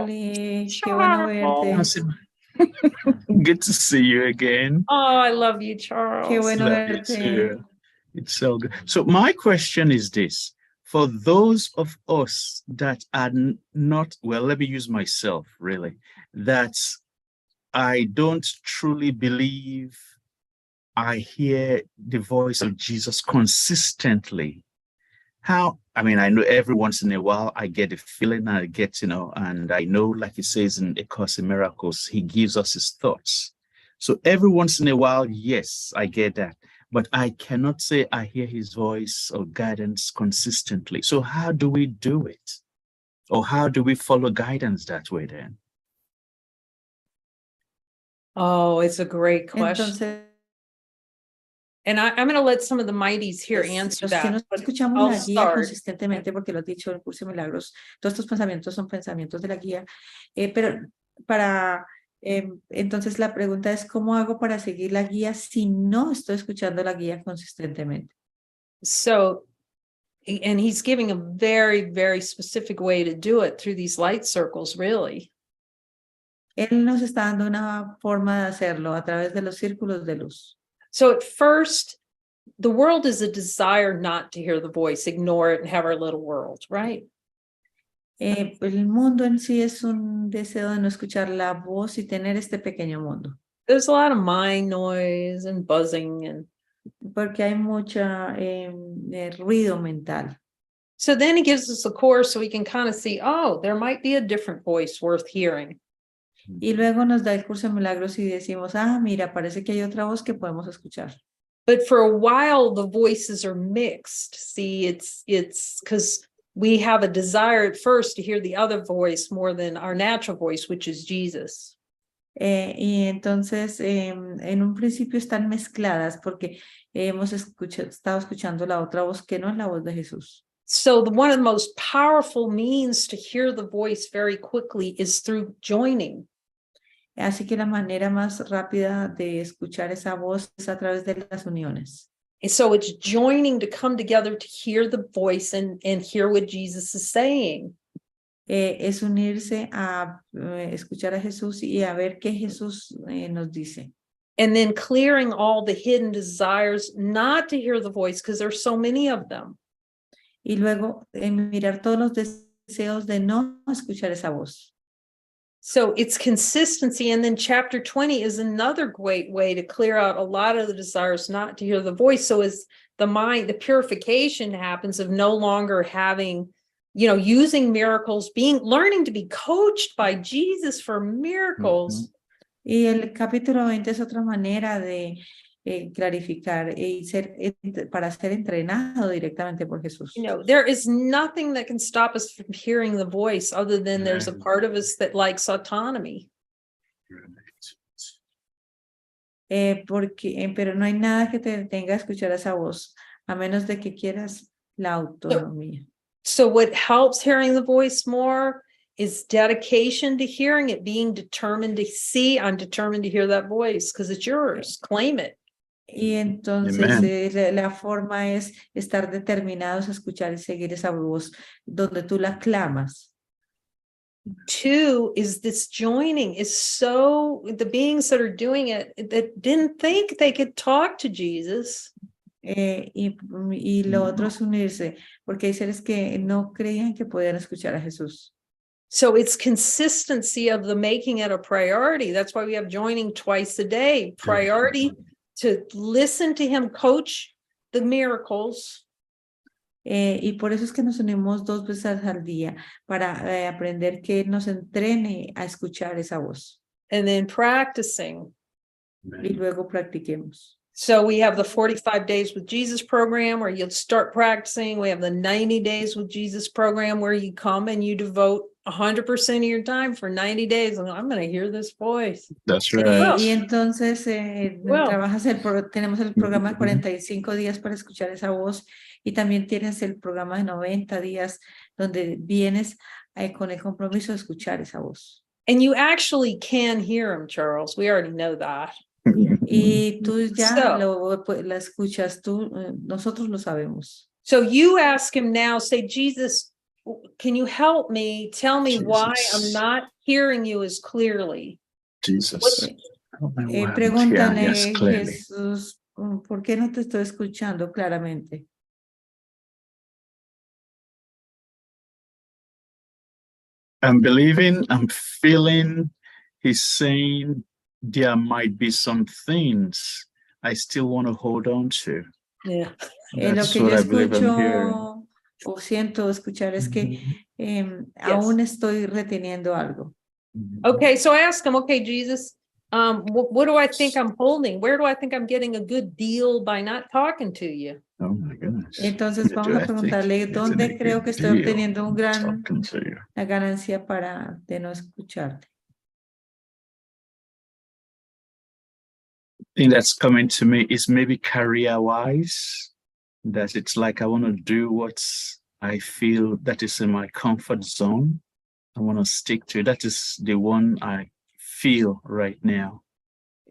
Qué bueno verte. Good to see you again. Oh, I love you, Charles. Qué bueno Love you verte. too. It's so good. So my question is this. For those of us that are not, well, let me use myself really, that I don't truly believe I hear the voice of Jesus consistently. How, I mean, I know every once in a while I get a feeling, I get, and I know, like it says in A Course in Miracles, he gives us his thoughts. So every once in a while, yes, I get that. But I cannot say I hear his voice or guidance consistently. So how do we do it? Or how do we follow guidance that way then? Oh, it's a great question. Entonces, And I'm going to let some of the mighties here answer los que no that. but escuchamos I'll la guía start. consistentemente, porque lo has dicho en el curso de milagros, todos estos pensamientos son pensamientos de la guía, pero entonces la pregunta es, ¿cómo hago para seguir la guía si no estoy escuchando la guía consistentemente? So, and he's giving a very, very specific way to do it through these light circles, really. Él nos está dando una forma de hacerlo a través de los círculos de luz. So at first, the world is a desire not to hear the voice, ignore it and have our little world, right? El mundo en sí es un deseo de no escuchar la voz y tener este pequeño mundo. There's a lot of mind noise and buzzing and porque hay mucha ruido mental. so then he gives us a course so we can kind of see, oh, there might be a different voice worth hearing. Y luego nos da el curso de milagros y decimos, mira, parece que hay otra voz que podemos escuchar. But for a while, the voices are mixed. See, it's because we have a desire at first to hear the other voice more than our natural voice, which is Jesus. Y entonces, en un principio están mezcladas porque hemos estado escuchando la otra voz que no es la voz de Jesús. So one of the most powerful means to hear the voice very quickly is through joining. Así que la manera más rápida de escuchar esa voz es a través de las uniones. And so it's joining to come together to hear the voice and hear what Jesus is saying. Es unirse a escuchar a Jesús y a ver qué Jesús nos dice. And then clearing all the hidden desires not to hear the voice because there's so many of them. Y luego mirar todos los deseos de no escuchar esa voz. So it's consistency. And then chapter 20 is another great way to clear out a lot of the desires not to hear the voice. So as the mind, the purification happens of no longer having, using miracles, learning to be coached by Jesus for miracles. Mm-hmm. Y el capítulo 20 es otra manera de clarificar y para ser entrenado directamente por Jesús. There is nothing that can stop us from hearing the voice other than there's a part of us that likes autonomy. Pero no hay nada que te detenga a escuchar esa voz, a menos de que quieras la autonomía. So what helps hearing the voice more is dedication to hearing it, being determined to see, I'm determined to hear that voice because it's yours, claim it. Y entonces la forma es estar determinados a escuchar y seguir esa voz donde tú la clamas. 2 is this joining is so the beings that are doing it that didn't think they could talk to Jesus. Y lo otro es unirse, porque hay seres que no creían que podían escuchar a Jesús. So it's consistency of the making it a priority. That's why we have joining twice a day. Priority to listen to him coach the miracles. Y por eso es que nos unimos 2 veces al día, para aprender que nos entrene a escuchar esa voz. And then practicing. Y luego practiquemos. So we have the 45 Days with Jesus program where you'll start practicing. We have the 90 Days with Jesus program where you come and you devote 100% of your time for 90 days. And I'm going to hear this voice. That's right. Y entonces tenemos el programa de 45 días para escuchar esa voz y también tienes el programa de 90 días donde vienes con el compromiso de escuchar esa voz. And you actually can hear him, Charles. We already know that. Y tú ya la escuchas, nosotros lo sabemos. So you ask him now, say, Jesus, can you help me? Tell me why I'm Jesus. not hearing you as clearly. Jesus. Help me why I'm not hearing Pregúntale, you as clearly. Jesús, ¿por qué no te estoy escuchando claramente? I'm believing, I'm feeling, he's saying there might be some things I still want to hold on to. Yeah. Lo That's que yo what I believe I'm hearing. escucho o siento escuchar es que Mhm. aún estoy reteniendo algo. Mhm. Okay, so I ask him, okay, Jesus, what do I think I'm holding? Where do I think I'm getting a good deal by not talking to you? Oh my goodness. Entonces Where vamos do a I think preguntarle it's in dónde a creo good que estoy deal obteniendo talking to you? una ganancia de no escucharte. Thing that's coming to me is maybe career wise, that it's like I want to do what I feel that is in my comfort zone. I want to stick to it. That is the one I feel right now.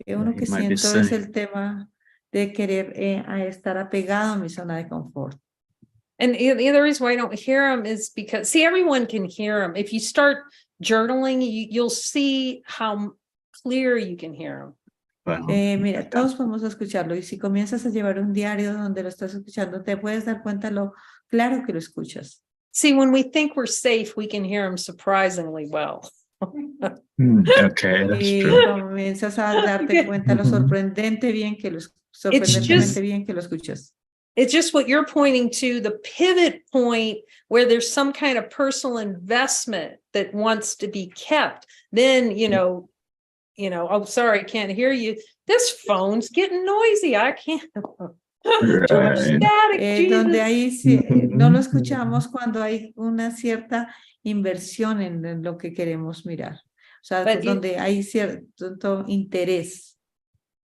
Uno He que might be siento es saying. el tema de querer a estar apegado a mi zona de confort. And the other reason why I don't hear him is because, see, everyone can hear him. If you start journaling, you'll see how clear you can hear him. Wow. Mira, todos podemos escucharlo y si comienzas a llevar un diario donde lo estás escuchando, te puedes dar cuenta lo claro que lo escuchas. See, when we think we're safe, we can hear him surprisingly well. Okay, that's Y true. comienzas a darte cuenta lo sorprendentemente bien que lo escuchas. It's just what you're pointing to, the pivot point where there's some kind of personal investment that wants to be kept. Then, oh, sorry, I can't hear you. This phone's getting noisy. I can't. Too much static, Donde Jesus. ahí no lo escuchamos cuando hay una cierta inversión en lo que queremos mirar. O sea, donde hay cierto interés.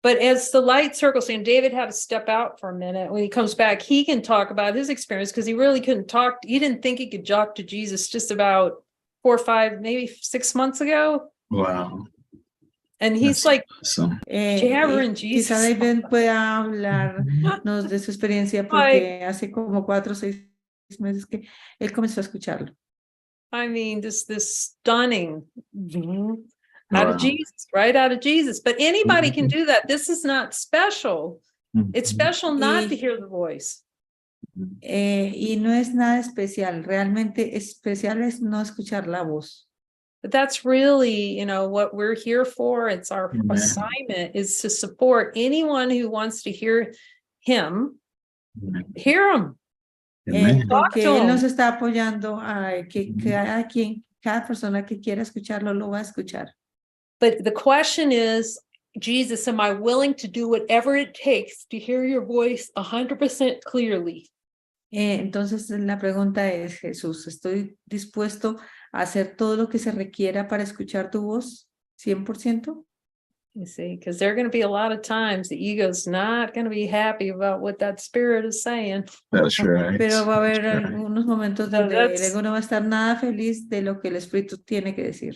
But as the light circles, and David had to step out for a minute. When he comes back, he can talk about his experience because he really couldn't talk. He didn't think he could talk to Jesus just about 4 or 5, maybe 6 months ago. Wow. And he's like, awesome. jabbering Jesus. Quizá David pueda hablarnos de su experiencia porque hace como 4 o 6 meses que él comenzó a escucharlo. I mean, this stunning out of Jesus, right out of Jesus. But anybody can do that. This is not special. It's special not to hear the voice. Y no es nada especial. Realmente especial es no escuchar la voz. But that's really, what we're here for. It's our assignment is to support anyone who wants to hear him. Hear him. Porque él nos está apoyando a que cada persona que quiera escucharlo lo va a escuchar. But the question is, Jesus, am I willing to do whatever it takes to hear your voice 100% clearly? Entonces la pregunta es, Jesús, ¿estoy dispuesto a hacer todo lo que se requiera para escuchar tu voz 100%? You see, because there are going to be a lot of times the ego's not going to be happy about what that spirit is saying. That's right. Pero va a haber algunos momentos donde el ego no va a estar nada feliz de lo que el espíritu tiene que decir.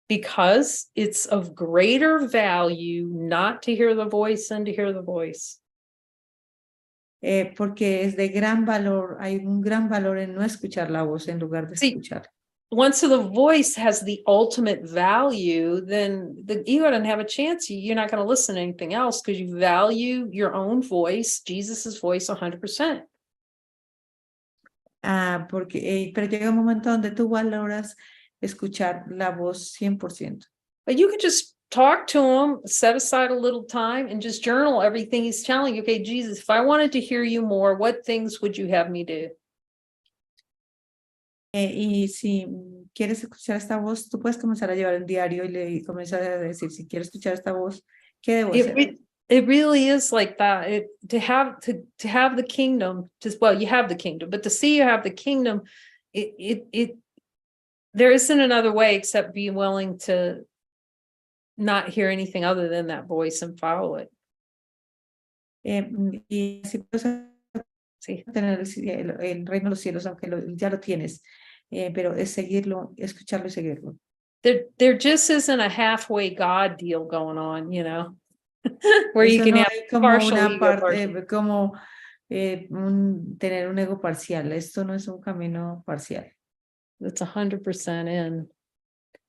Because it's of greater value not to hear the voice than to hear the voice. Porque es de gran valor, hay un gran valor en no escuchar la voz en lugar de escuchar. Once the voice has the ultimate value, then the ego doesn't have a chance. You're not going to listen to anything else because you value your own voice, Jesus's voice, 100%. Pero llega un momento donde tú valoras escuchar la voz 100%. But you could just talk to him, set aside a little time, and just journal everything he's telling you. Okay, Jesus, if I wanted to hear you more, what things would you have me do? Y si quieres escuchar esta voz, tú puedes comenzar a llevar el diario y comenzar a decir, si quiero escuchar esta voz, ¿qué debo hacer? It really is like that. To have the kingdom, you have the kingdom, but to see you have the kingdom, there isn't another way except being willing to not hear anything other than that voice and follow it. Y así puedes tener el reino de los cielos, aunque ya lo tienes, pero es seguirlo, escucharlo y seguirlo. There just isn't a halfway God deal going on, where you can have como partial una ego, parte, como tener un ego parcial. Esto no es un camino parcial. That's 100% in.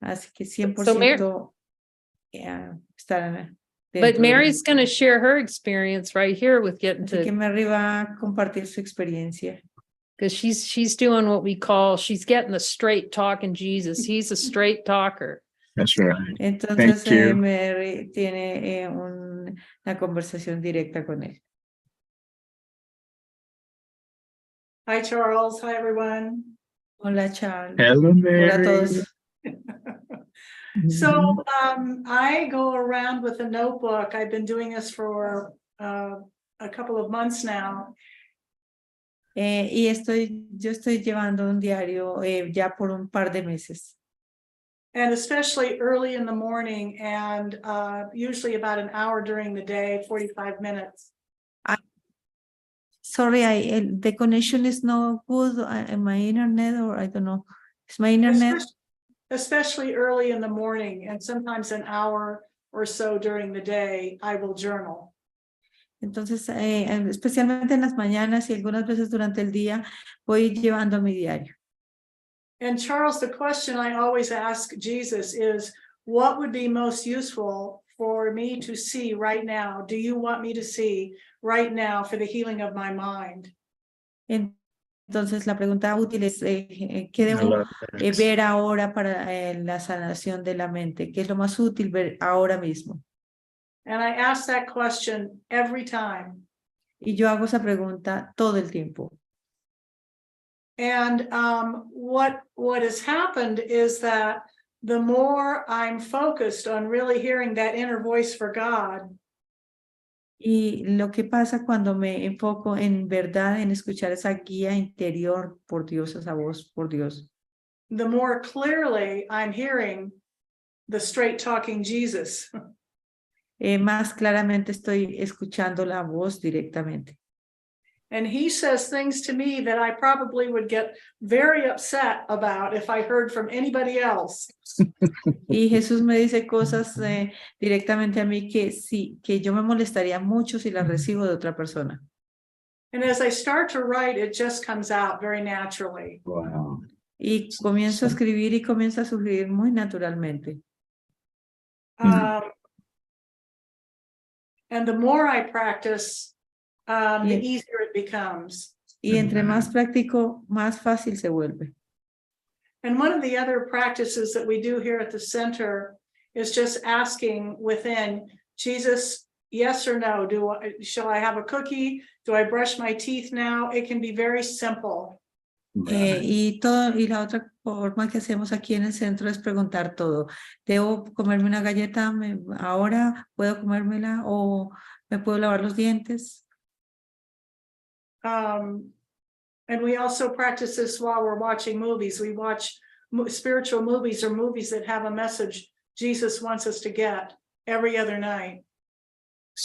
Así que So Mary, 100% estar but dentro de Mary's going to share her experience right here with getting Así que to, Mary va a compartir su experiencia. because she's doing what we call, she's getting the straight talking Jesus. He's a straight talker. That's right. Entonces Thank you. Mary tiene una conversación directa con él. Hi, Charles. Hi, everyone. Hola, Charles. Hello, Mary. Hola a todos. So I go around with a notebook. I've been doing this for a couple of months now. Y yo estoy llevando un diario ya por un par de meses. And especially early in the morning and usually about an hour during the day, 45 minutes. Sorry, the connection is not good in my internet, or I don't know. Is my internet? Especially early in the morning and sometimes an hour or so during the day, I will journal. Entonces, especialmente en las mañanas y algunas veces durante el día, voy llevando mi diario. And Charles, the question I always ask Jesus is, what would be most useful for me to see right now? Do you want me to see right now for the healing of my mind? Entonces, la pregunta útil es, ¿qué debo ver ahora para la sanación de la mente? ¿Qué es lo más útil ver ahora mismo? And I ask that question every time. Y yo hago esa pregunta todo el tiempo. And what has happened is that the more I'm focused on really hearing that inner voice for God, y lo que pasa cuando me enfoco en verdad en escuchar esa guía interior por Dios, esa voz por Dios, the more clearly I'm hearing the straight talking Jesus. Más claramente estoy escuchando la voz directamente. And he says things to me that I probably would get very upset about if I heard from anybody else. Y Jesús me dice cosas directamente a mí que sí, que yo me molestaría mucho si las recibo de otra persona. And as I start to write, it just comes out very naturally. Wow. Y comienzo a escribir y comienza a surgir muy naturalmente. And the more I practice, the easier it becomes. Y entre más practico, más fácil se vuelve. And one of the other practices that we do here at the center is just asking within, Jesus, yes or no? Shall I have a cookie? Do I brush my teeth now? It can be very simple. Y la otra forma que hacemos aquí en el centro es preguntar todo. ¿Debo comerme una galleta ahora? ¿Puedo comérmela? ¿O me puedo lavar los dientes? And we also practice this while we're watching movies. We watch spiritual movies or movies that have a message Jesus wants us to get every other night.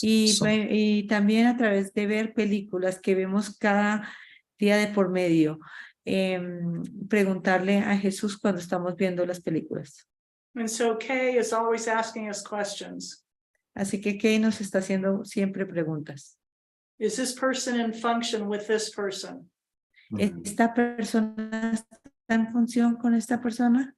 Y también a través de ver películas que vemos cada día de por medio, preguntarle a Jesús cuando estamos viendo las películas. And so Kay is always asking us questions. Así que Kay nos está haciendo siempre preguntas. Is this person in function with this person? ¿Esta persona está en función con esta persona?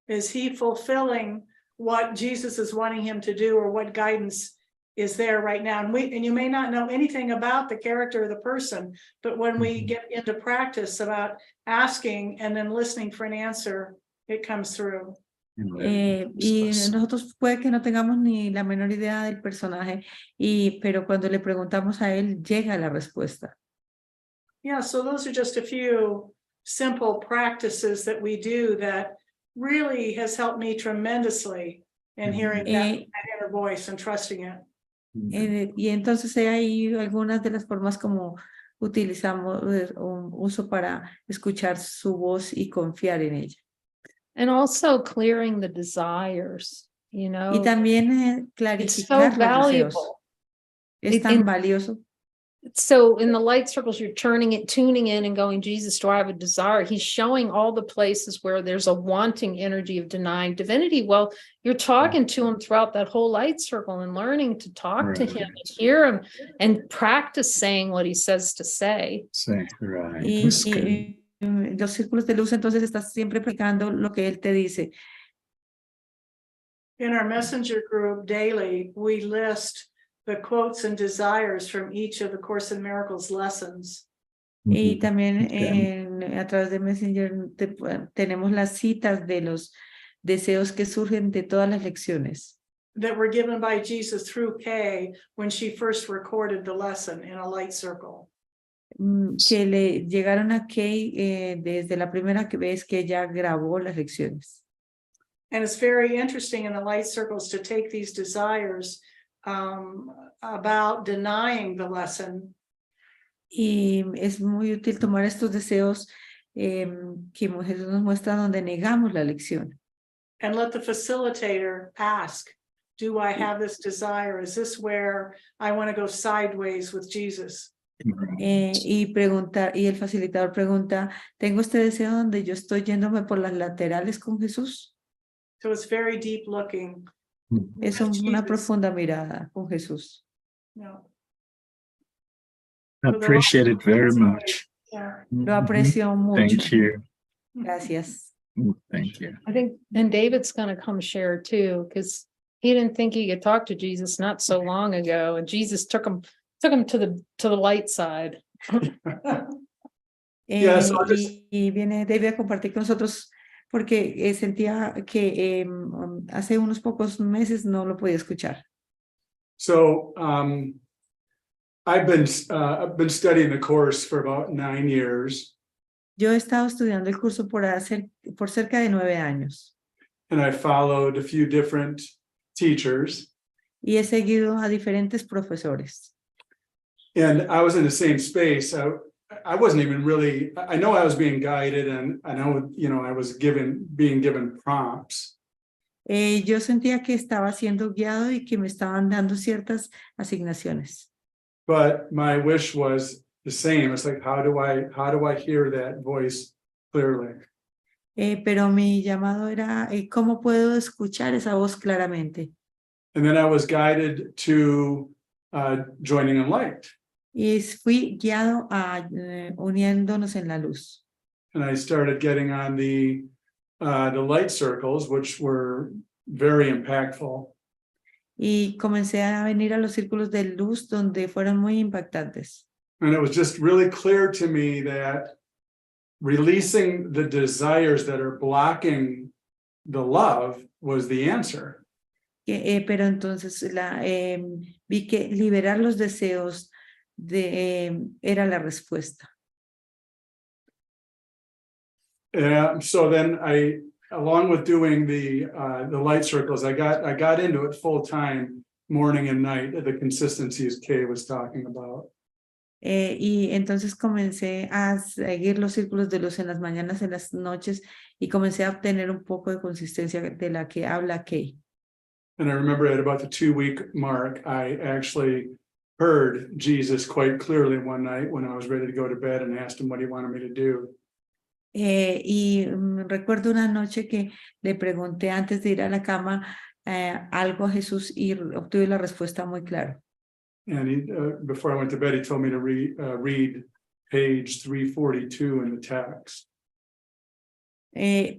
Is he fulfilling what Jesus is wanting him to do, or what guidance is there right now? And you may not know anything about the character of the person, but when we get into practice about asking and then listening for an answer, it comes through. Y nosotros puede que no tengamos ni la menor idea del personaje, pero cuando le preguntamos a él, llega la respuesta. Yeah, so those are just a few simple practices that we do that really has helped me tremendously in hearing that inner voice and trusting it. Y entonces hay algunas de las formas como utilizamos uso para escuchar su voz y confiar en ella. And also clearing the desires, you know. Y también It's so clarificar los deseos. valuable. Es tan valioso. So in the light circles, you're tuning in and going, Jesus, do I have a desire? He's showing all the places where there's a wanting energy of denying divinity. Well, you're talking to him throughout that whole light circle and learning to talk to him and hear him and practice saying what he says to say. Right. Y los círculos de luz, entonces estás siempre practicando lo que él te dice. In our messenger group daily, we list the quotes and desires from each of the Course in Miracles lessons. Y también a través de Messenger tenemos las citas de los deseos que surgen de todas las lecciones. That were given by Jesus through Kay when she first recorded the lesson in a light circle. Que le llegaron a Kay desde la primera vez que ella grabó las lecciones. And it's very interesting in the light circles to take these desires about denying the lesson. Y es muy útil tomar estos deseos que Jesús nos muestra donde negamos la lección. And let the facilitator ask, do I have this desire? Is this where I want to go sideways with Jesus? Y el facilitador pregunta, ¿tengo este deseo donde yo estoy yéndome por las laterales con Jesús? So it's very deep looking. Es una profunda mirada con Jesús. No. I appreciate it very much. Yeah. Lo aprecio mucho. Thank you. Gracias. Thank you. I think, and David's going to come share too, because he didn't think he could talk to Jesus not so long ago, and Jesus took him to the light side. Yes, y viene David a compartir con nosotros porque sentía que hace unos pocos meses no lo podía escuchar. So I've been studying the course for about 9 years. Yo he estado estudiando el curso por cerca de 9 años. And I followed a few different teachers. Y he seguido a diferentes profesores. And I was in the same space. I wasn't even really, I know I was being guided, and I know, I was being given prompts. Yo sentía que estaba siendo guiado y que me estaban dando ciertas asignaciones. But my wish was the same. It's like, how do I hear that voice clearly? Pero mi llamado era, ¿cómo puedo escuchar esa voz claramente? And then I was guided to joining in light. Y fui guiado a uniéndonos en la luz. And I started getting on the light circles, which were very impactful. Y comencé a venir a los círculos de luz donde fueron muy impactantes. And it was just really clear to me that releasing the desires that are blocking the love was the answer. Pero entonces vi que liberar los deseos era la respuesta. So then along with doing the light circles, I got into it full time, morning and night, the consistencies Kay was talking about. Y entonces comencé a seguir los círculos de luz en las mañanas, en las noches, y comencé a obtener un poco de consistencia de la que habla Kay. And I remember at about the 2-week mark, I actually heard Jesus quite clearly one night when I was ready to go to bed and asked him what he wanted me to do. Recuerdo una noche que le pregunté antes de ir a la cama algo a Jesús y obtuve la respuesta muy clara. And before I went to bed, he told me to read page 342 in the text.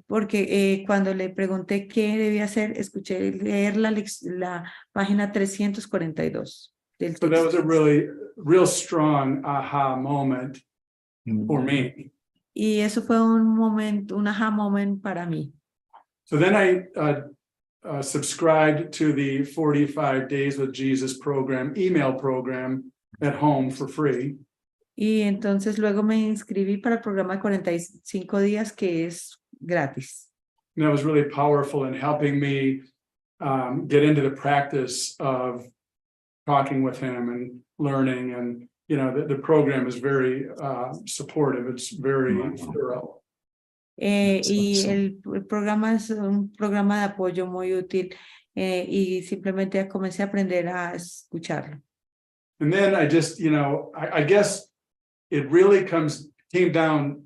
Porque cuando le pregunté qué debía hacer, escuché leer la página 342 del texto. So that was a real strong aha moment for me. Y eso fue un aha moment para mí. So then I subscribed to the 45 Days with Jesus email program at home for free. Y entonces luego me inscribí para el programa de 45 días que es gratis. And that was really powerful in helping me get into the practice of talking with him and learning. And, the program is very supportive. It's very thorough. Y el programa es un programa de apoyo muy útil y simplemente comencé a aprender a escucharlo. And then I just, I guess it really came down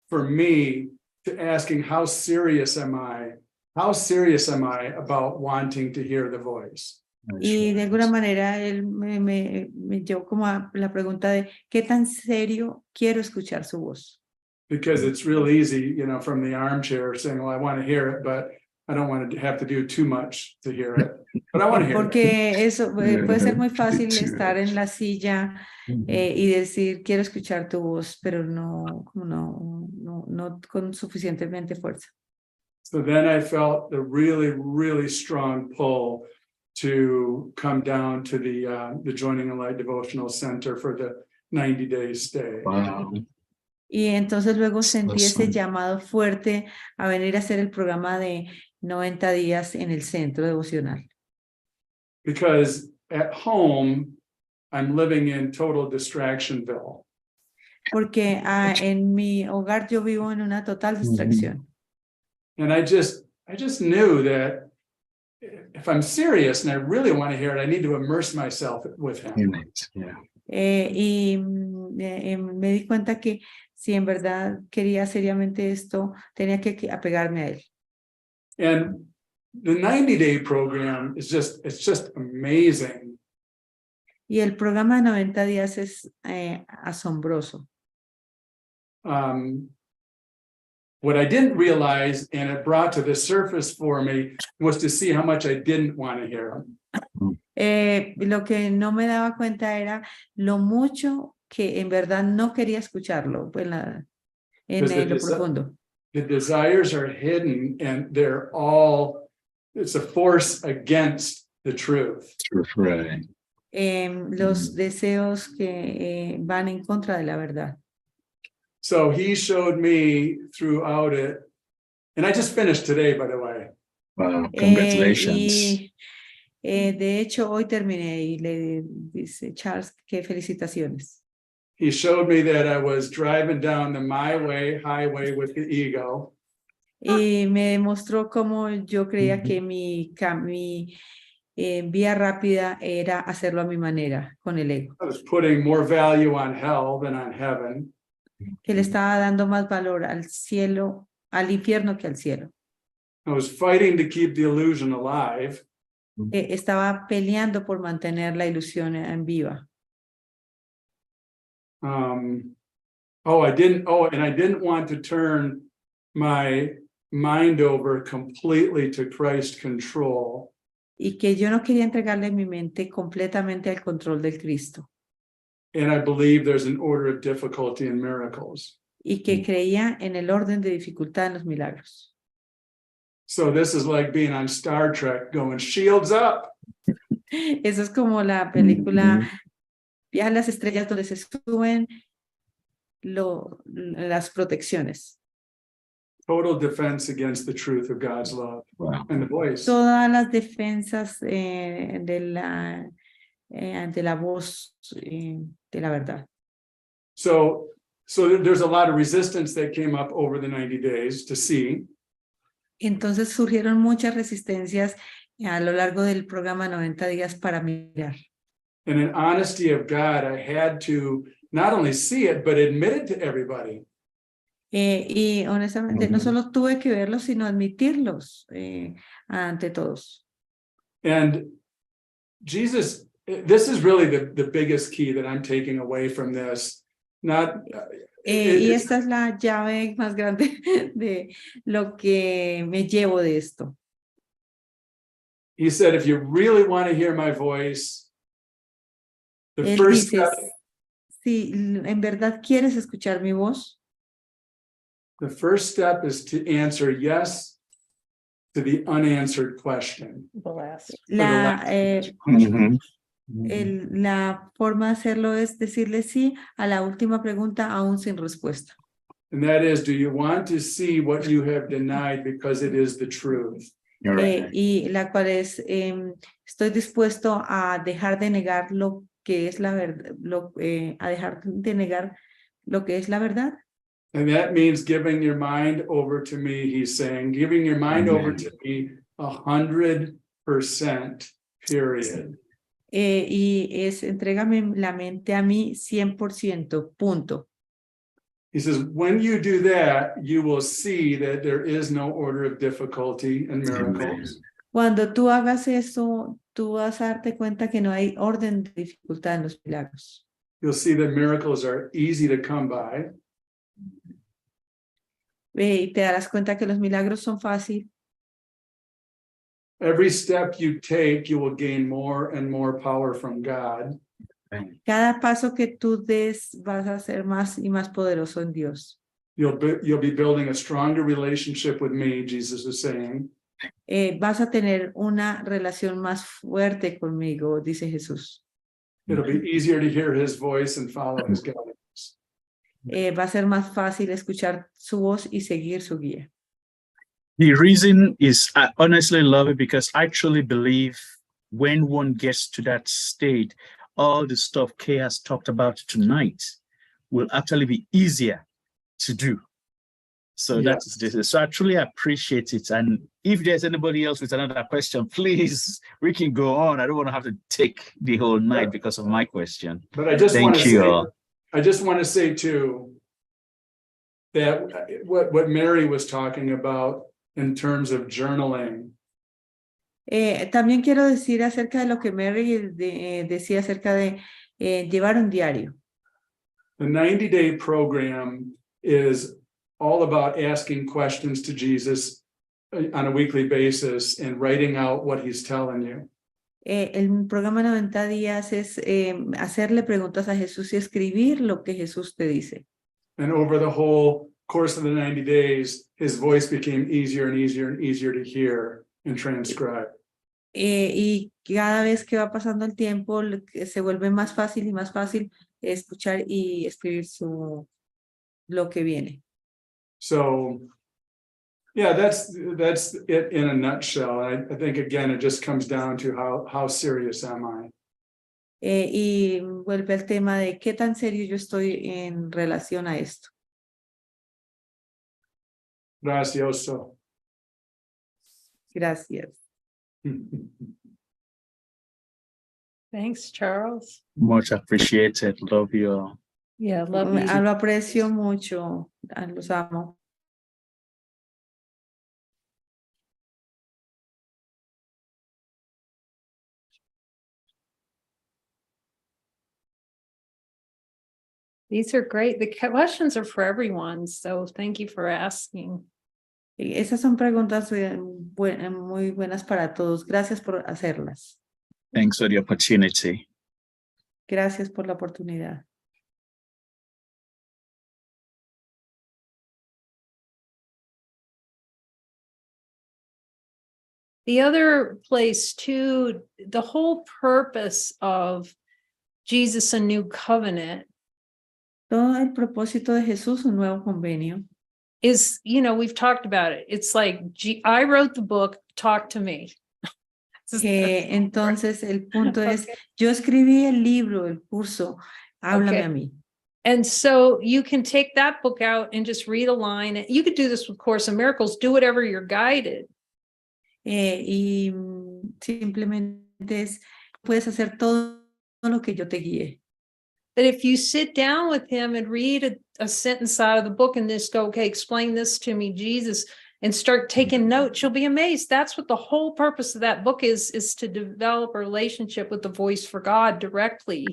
for me to asking how serious am I about wanting to hear the voice? Y de alguna manera él me llevó como a la pregunta de ¿qué tan serio quiero escuchar su voz? Because it's real easy, from the armchair saying, well, I want to hear it, but I don't want to have to do too much to hear it. But I want to hear it. Porque eso puede ser muy fácil estar en la silla y decir quiero escuchar tu voz, pero no con suficientemente fuerza. So then I felt a really, really strong pull to come down to the Joining a Light Devotional Center for the 90-day stay. Wow. Y entonces luego sentí ese Awesome. llamado fuerte a venir a hacer el programa de 90 días en el centro devocional. Because at home, I'm living in total distractionville. Porque en mi hogar yo vivo en una total distracción. And I just knew that if I'm serious and I really want to hear it, I need to immerse myself with him. In it, yeah. Me di cuenta que si en verdad quería seriamente esto, tenía que apegarme a él. And the 90-day program is it's just amazing. Y el programa de 90 días es asombroso. What I didn't realize, and it brought to the surface for me, was to see how much I didn't want to hear him. Lo que no me daba cuenta era lo mucho que en verdad no quería escucharlo en lo profundo. The desires are hidden and it's a force against the truth. Right. Los deseos que van en contra de la verdad. So he showed me throughout it, and I just finished today, by the way. Wow, congratulations. De hecho, hoy terminé y le dice Charles, qué felicitaciones. He showed me that I was driving down the my way highway with the ego. Y me demostró cómo yo creía que mi vía rápida era hacerlo a mi manera, con el ego. I was putting more value on hell than on heaven. Que le estaba dando más valor al cielo, al infierno que al cielo. I was fighting to keep the illusion alive. Estaba peleando por mantener la ilusión en viva. And I didn't want to turn my mind over completely to Christ control. Y que yo no quería entregarle mi mente completamente al control del Cristo. And I believe there's an order of difficulty in miracles. Y que creía en el orden de dificultad en los milagros. So this is like being on Star Trek going, shields up. Eso es como la película Viaje a las estrellas donde se suben las protecciones. Total defense against the truth of God's love. Wow. And the voice. Todas las defensas ante la voz de la verdad. So there's a lot of resistance that came up over the 90 days to see. Entonces surgieron muchas resistencias a lo largo del programa 90 días para mirar. And in honesty of God, I had to not only see it, but admit it to everybody. Y honestamente, no solo tuve que verlos, sino admitirlos ante todos. And Jesus, this is really the biggest key that I'm taking away from this. Y esta es la llave más grande de lo que me llevo de esto. He said, if you really want to hear my voice, the Él first dice, step, si en verdad quieres escuchar mi voz, the first step is to answer yes to the unanswered question. The last. La forma de hacerlo es decirle sí a la última pregunta aún sin respuesta. And that is, do you want to see what you have denied because it is the truth? Y la cual es, estoy dispuesto a dejar de negar lo que es la verdad, a dejar de negar lo que es la verdad. And that means giving your mind over to me, he's saying, giving your mind over to me 100%, period. y es entrégame la mente a mí 100%, punto. He says, when you do that, you will see that there is no order of difficulty in miracles. Cuando tú hagas eso, tú vas a darte cuenta que no hay orden de dificultad en los milagros. You'll see that miracles are easy to come by. Y te darás cuenta que los milagros son fáciles. Every step you take, you will gain more and more power from God. Cada paso que tú des vas a ser más y más poderoso en Dios. You'll be building a stronger relationship with me, Jesus is saying. Vas a tener una relación más fuerte conmigo, dice Jesús. It'll be easier to hear his voice and follow his guidance. Va a ser más fácil escuchar su voz y seguir su guía. The reason is I honestly love it because I truly believe when one gets to that state, all the stuff Kay has talked about tonight will actually be easier to do. So Yes. that's so I truly appreciate it. And if there's anybody else with another question, please, we can go on. I don't want to have to take the whole night because of my question. But I just Thank want to you say, all. I just want to say too, that what Mary was talking about in terms of journaling. También quiero decir acerca de lo que Mary decía acerca de llevar un diario. The 90-day program is all about asking questions to Jesus on a weekly basis and writing out what he's telling you. El programa 90 días es hacerle preguntas a Jesús y escribir lo que Jesús te dice. And over the whole course of the 90 days, his voice became easier and easier and easier to hear and transcribe. Y cada vez que va pasando el tiempo, se vuelve más fácil y más fácil escuchar y escribir lo que viene. So, yeah, that's it in a nutshell. I think, again, it just comes down to how serious am I? Y vuelve al tema de qué tan serio yo estoy en relación a esto. Gracioso. Gracias. Thanks, Charles. Much appreciated. Love you all. Yeah, love you. Lo aprecio mucho, los amo. These are great. The questions are for everyone, so thank you for asking. Esas son preguntas muy buenas para todos. Gracias por hacerlas. Thanks for the opportunity. Gracias por la oportunidad. The other place too, the whole purpose of Jesus, a new covenant, Todo el propósito de Jesús, un nuevo convenio. is, we've talked about it. It's like, I wrote the book, talk to me. Entonces, el punto es, yo escribí el libro, el curso, háblame a mí. And so you can take that book out and just read a line. You could do this with Course in Miracles, do whatever you're guided. Y simplemente puedes hacer todo lo que yo te guíe. That if you sit down with him and read a sentence out of the book and just go, okay, explain this to me, Jesus, and start taking notes, you'll be amazed. That's what the whole purpose of that book is to develop a relationship with the voice for God directly.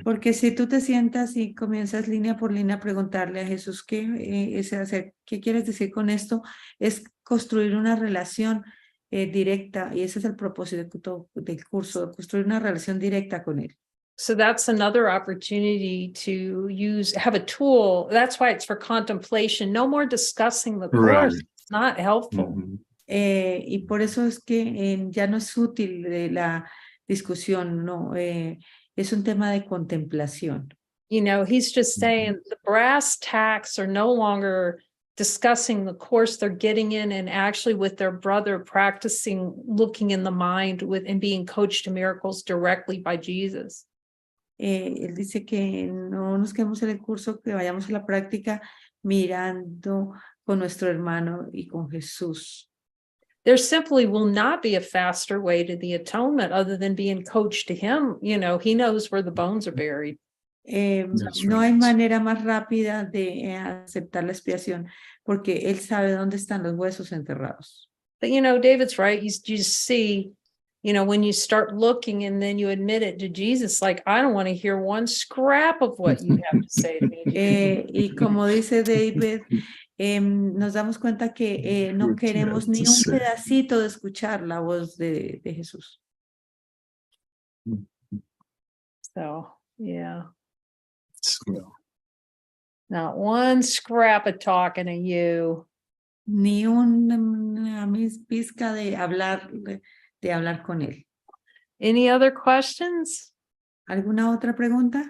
Porque si tú te sientas y comienzas línea por línea a preguntarle a Jesús qué quieres decir con esto, es construir una relación directa, y ese es el propósito del curso, construir una relación directa con él. So that's another opportunity to have a tool. That's why it's for contemplation. No more discussing the course. Right. It's not helpful. Y por eso es que ya no es útil la discusión, no, es un tema de contemplación. He's just saying the brass tacks are no longer discussing the course. They're getting in and actually with their brother practicing looking in the mind and being coached to miracles directly by Jesus. Él dice que no nos quedemos en el curso, que vayamos a la práctica mirando con nuestro hermano y con Jesús. there simply will not be a faster way to the atonement other than being coached to him. You know, he knows where the bones are buried. No hay manera más rápida de aceptar la expiación porque él sabe dónde están los huesos enterrados. But, you know, David's right. You just see, you know, when you start looking and then you admit it to Jesus, like, I don't want to hear one scrap of what you have to say to me. Y como dice David, nos damos cuenta que no queremos ni un pedacito de escuchar la voz de Jesús. So, yeah. Not one scrap of talking to you. Ni una pizca de hablar con él. Any other questions? ¿Alguna otra pregunta?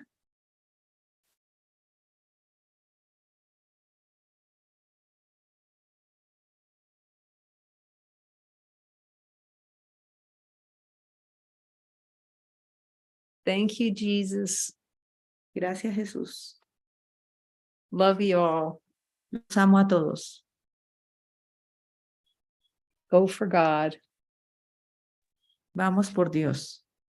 Thank you, Jesus. Gracias, Jesús. Love you all. Los amo a todos. Go for God. Vamos por Dios.